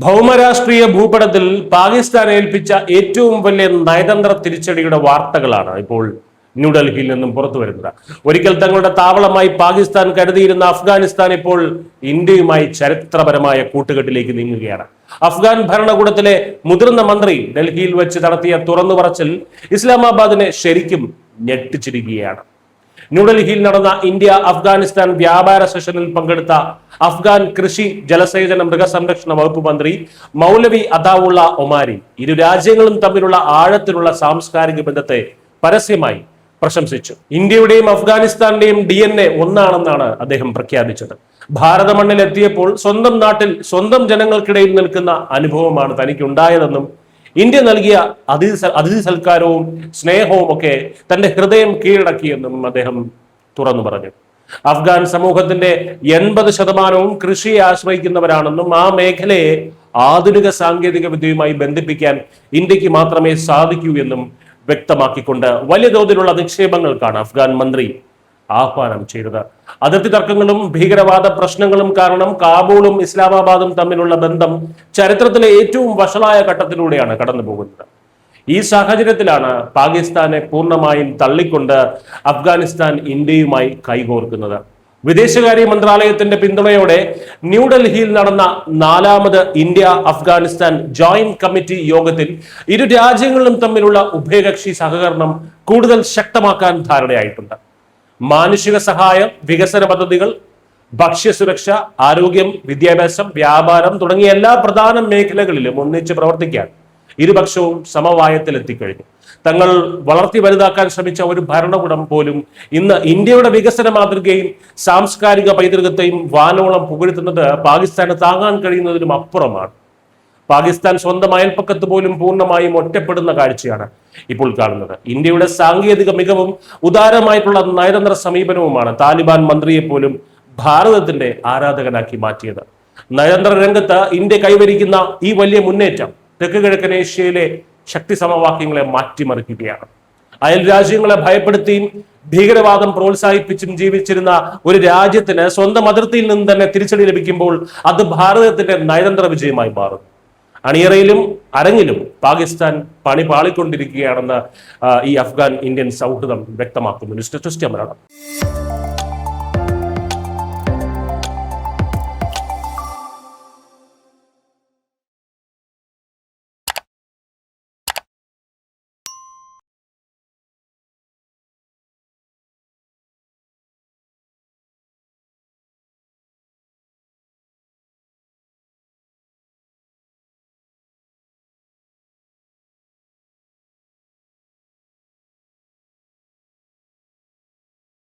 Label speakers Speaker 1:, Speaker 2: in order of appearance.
Speaker 1: ഭൗമരാഷ്ട്രീയ ഭൂപടത്തിൽ പാകിസ്ഥാൻ ഏൽപ്പിച്ച ഏറ്റവും വലിയ നയതന്ത്ര തിരിച്ചടിയുടെ വാർത്തകളാണ് ഇപ്പോൾ ന്യൂഡൽഹിയിൽ നിന്നും പുറത്തു വരുന്നത്. ഒരിക്കൽ തങ്ങളുടെ താവളമായി പാകിസ്ഥാൻ കരുതിയിരുന്ന അഫ്ഗാനിസ്ഥാൻ ഇപ്പോൾ ഇന്ത്യയുമായി ചരിത്രപരമായ കൂട്ടുകെട്ടിലേക്ക് നീങ്ങുകയാണ്. അഫ്ഗാൻ ഭരണകൂടത്തിലെ മുതിർന്ന മന്ത്രി ഡൽഹിയിൽ വെച്ച് നടത്തിയ തുറന്നുപറച്ചിൽ ഇസ്ലാമാബാദിനെ ശരിക്കും ഞെട്ടിച്ചിരിക്കുകയാണ്. ന്യൂഡൽഹിയിൽ നടന്ന ഇന്ത്യ അഫ്ഗാനിസ്ഥാൻ വ്യാപാര സെഷനിൽ പങ്കെടുത്ത അഫ്ഗാൻ കൃഷി ജലസേചന മൃഗസംരക്ഷണ വകുപ്പ് മന്ത്രി മൗലവി അതാവുള്ള ഒമാരി ഇരു രാജ്യങ്ങളും തമ്മിലുള്ള ആഴത്തിലുള്ള സാംസ്കാരിക ബന്ധത്തെ പരസ്യമായി പ്രശംസിച്ചു. ഇന്ത്യയുടെയും അഫ്ഗാനിസ്ഥാന്റെയും DNA ഒന്നാണെന്നാണ് അദ്ദേഹം പ്രഖ്യാപിച്ചത്. ഭാരത മണ്ണിൽ എത്തിയപ്പോൾ സ്വന്തം നാട്ടിൽ സ്വന്തം ജനങ്ങൾക്കിടയിൽ നിൽക്കുന്ന അനുഭവമാണ് തനിക്കുണ്ടായതെന്നും ഇന്ത്യ നൽകിയ അതിഥി സൽക്കാരവും സ്നേഹവും ഒക്കെ തന്റെ ഹൃദയം കീഴടക്കിയെന്നും അദ്ദേഹം തുറന്നു പറഞ്ഞു. അഫ്ഗാൻ സമൂഹത്തിന്റെ 80% കൃഷിയെ ആശ്രയിക്കുന്നവരാണെന്നും ആ മേഖലയെ ആധുനിക സാങ്കേതിക വിദ്യയുമായി ബന്ധിപ്പിക്കാൻ ഇന്ത്യക്ക് മാത്രമേ സാധിക്കൂ എന്നും വ്യക്തമാക്കിക്കൊണ്ട് വലിയ തോതിലുള്ള നിക്ഷേപങ്ങൾക്കാണ് അഫ്ഗാൻ മന്ത്രി ആഹ്വാനം ചെയ്തത്. അതിർത്തി തർക്കങ്ങളും ഭീകരവാദ പ്രശ്നങ്ങളും കാരണം കാബൂളും ഇസ്ലാമാബാദും തമ്മിലുള്ള ബന്ധം ചരിത്രത്തിലെ ഏറ്റവും വഷളായ ഘട്ടത്തിലൂടെയാണ് കടന്നു പോകുന്നത്. ഈ സാഹചര്യത്തിലാണ് പാകിസ്ഥാനെ പൂർണ്ണമായും തള്ളിക്കൊണ്ട് അഫ്ഗാനിസ്ഥാൻ ഇന്ത്യയുമായി കൈകോർക്കുന്നത്. വിദേശകാര്യ മന്ത്രാലയത്തിന്റെ പിന്തുണയോടെ ന്യൂഡൽഹിയിൽ നടന്ന 4ാമത് ഇന്ത്യ അഫ്ഗാനിസ്ഥാൻ ജോയിന്റ് കമ്മിറ്റി യോഗത്തിൽ ഇരു രാജ്യങ്ങളും തമ്മിലുള്ള ഉഭയകക്ഷി സഹകരണം കൂടുതൽ ശക്തമാക്കാൻ ധാരണയായിട്ടുണ്ട്. മാനുഷിക സഹായം, വികസന പദ്ധതികൾ, ഭക്ഷ്യസുരക്ഷ, ആരോഗ്യം, വിദ്യാഭ്യാസം, വ്യാപാരം തുടങ്ങിയ എല്ലാ പ്രധാന മേഖലകളിലും ഒന്നിച്ച് പ്രവർത്തിക്കാൻ ഇരുപക്ഷവും സമവായത്തിലെത്തിക്കഴിഞ്ഞു. തങ്ങൾ വളർത്തി വലുതാക്കാൻ ശ്രമിച്ച ഒരു ഭരണകൂടം പോലും ഇന്ന് ഇന്ത്യയുടെ വികസന മാതൃകയും സാംസ്കാരിക പൈതൃകത്തെയും വാനോളം പുകഴ്ത്തുന്നത് പാകിസ്ഥാന് താങ്ങാൻ കഴിയുന്നതിനും അപ്പുറമാണ്. പാകിസ്ഥാൻ സ്വന്തം അയൽപ്പക്കത്ത് പോലും പൂർണ്ണമായും ഒറ്റപ്പെടുന്ന കാഴ്ചയാണ് ഇപ്പോൾ കാണുന്നത്. ഇന്ത്യയുടെ സാങ്കേതിക മികവും ഉദാരമായിട്ടുള്ള നയതന്ത്ര സമീപനവുമാണ് താലിബാൻ മന്ത്രിയെ പോലും ഭാരതത്തിന്റെ ആരാധകനാക്കി മാറ്റിയത്. നയതന്ത്ര രംഗത്ത് ഇന്ത്യ കൈവരിക്കുന്ന ഈ വലിയ മുന്നേറ്റം തെക്ക് കിഴക്കൻ ഏഷ്യയിലെ ശക്തി സമവാക്യങ്ങളെ മാറ്റിമറിക്കുകയാണ്. അയൽ രാജ്യങ്ങളെ ഭയപ്പെടുത്തിയും ഭീകരവാദം പ്രോത്സാഹിപ്പിച്ചും ജീവിച്ചിരുന്ന ഒരു രാജ്യത്തിന് സ്വന്തം അതിർത്തിയിൽ നിന്ന് തന്നെ തിരിച്ചടി ലഭിക്കുമ്പോൾ അത് ഭാരതത്തിന്റെ നയതന്ത്ര വിജയമായി മാറുന്നു. അണിയറയിലും അരങ്ങിലും പാകിസ്ഥാൻ പണി പാളിക്കൊണ്ടിരിക്കുകയാണെന്ന് ഈ അഫ്ഗാൻ ഇന്ത്യൻ സൗഹൃദം വ്യക്തമാക്കുന്നു. News desk Malayalam.